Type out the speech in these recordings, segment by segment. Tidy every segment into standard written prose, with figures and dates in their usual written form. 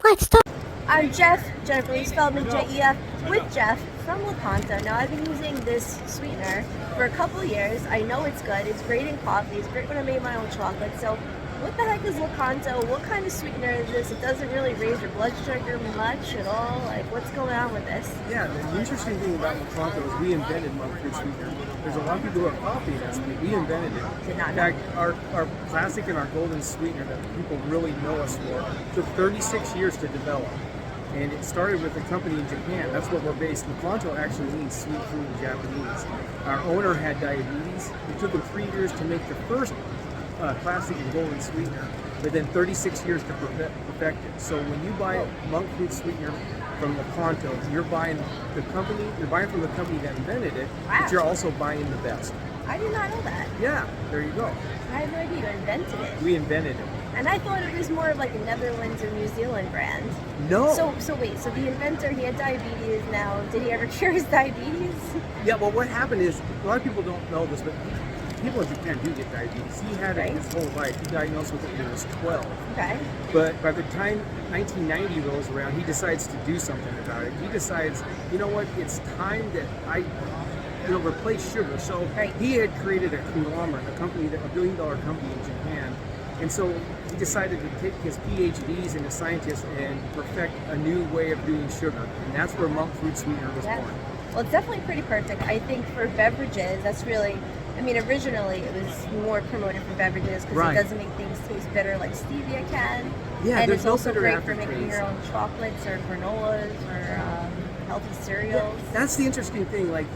Let's talk. I'm Jeff, Jennifer Lee Feldman, J-E-F, with Jeff from Lakanto. Now, I've been using this sweetener for a couple years. I know it's good. It's great in coffee. It's great when I made my own chocolate. So, what the heck is Lakanto? What kind of sweetener is this? It doesn't really raise your blood sugar much at all. Like, what's going on with this? Yeah, the interesting thing about Lakanto is we invented monk fruit sweetener. There's a lot of people who have coffee in us, but we invented it. Did not In know. fact, our classic and our golden sweetener that people really know us for took 36 years to develop. And it started with a company in Japan. That's where we're based. Lakanto actually means sweet fruit in Japanese. Our owner had diabetes. It took him 3 years to make the first classic and golden sweetener, but then 36 years to perfect it. So when you buy monk fruit sweetener from Lakanto, you're buying from the company that invented it, Wow. but you're also buying the best. I did not know that. Yeah, there you go. I had no idea you invented it. We invented it. And I thought it was more of like a Netherlands or New Zealand brand. No. So wait, so the inventor, he had diabetes now. Did he ever cure his diabetes? Yeah, well, what happened is, a lot of people don't know this, but people in Japan do get diabetes. He had it his whole life. He diagnosed with it when he was 12. Okay. But by the time 1990 rolls around, he decides to do something about it. He decides, you know what, it's time that I replace sugar. So he had created a conglomerate, a billion-dollar company in Japan. And so he decided to take his PhDs and his scientists and perfect a new way of doing sugar. And that's where monk fruit sweetener was born. Well, it's definitely pretty perfect. I think for beverages, that's really, I mean, originally it was more promoted for beverages because it doesn't make things taste bitter like stevia can. Yeah, and there's it's no also bitter great for making aftertaste. your own chocolates or granolas or healthy cereals. Yeah, that's the interesting thing. Like,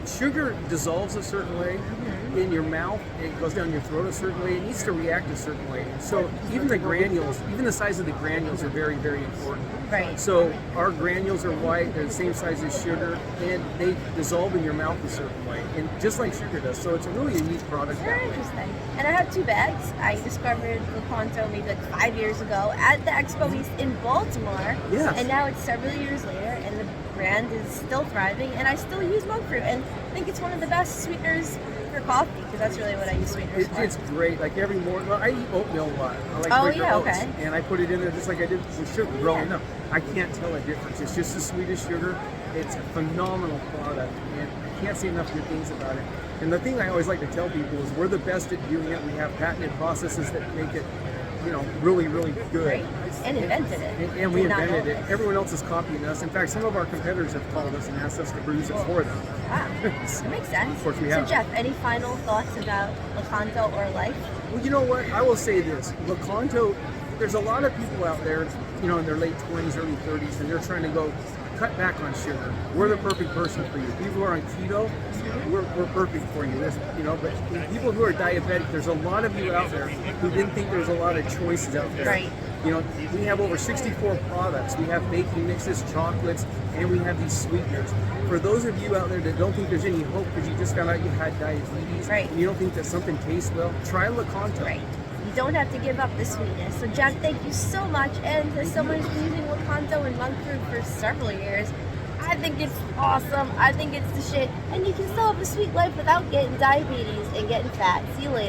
sugar dissolves a certain way in your mouth. It goes down your throat a certain way. It needs to react a certain way. So even the granules, even the size of the granules are very, very important. Right. So our granules are white. They're the same size as sugar, and they dissolve in your mouth a certain way, and just like sugar does. So it's a really unique product. Very interesting. And I have 2 bags. I discovered Lakanto maybe like 5 years ago at the Expo East in Baltimore. Yes. And now it's several years later, and the brand is still thriving, and I still use monk fruit, and I think it's one of the best sweeteners for coffee, because that's really what I use sweeteners for. It's great. Like every morning, well, I eat oatmeal a lot. I like breaker oats, and I put it in there just like I did with sugar growing up. I can't tell a difference. It's just as sweet as sugar. It's a phenomenal product, and I can't say enough good things about it. And the thing I always like to tell people is we're the best at doing it. We have patented processes that make it, really, really good. Right. And invented it. And we invented it. Everyone else is copying us. In fact, some of our competitors have called us and asked us to produce it for them. Wow, that makes sense. Of course we have. So Jeff, any final thoughts about Lakanto or life? Well, you know what? I will say this. Lakanto, there's a lot of people out there, in their late 20s, early 30s, and they're trying to go cut back on sugar. We're the perfect person for you. People who are on keto, we're perfect for you. But people who are diabetic, there's a lot of you out there who didn't think there was a lot of choices out there. Right. We have over 64 products. We have baking mixes, chocolates, and we have these sweeteners. For those of you out there that don't think there's any hope because you just found out you had diabetes, and you don't think that something tastes well, try Lakanto. Right. You don't have to give up the sweetness. So Jeff, thank you so much. And as someone who's been using Lakanto and monk fruit for several years, I think it's awesome. I think it's the shit. And you can still have a sweet life without getting diabetes and getting fat. See you later.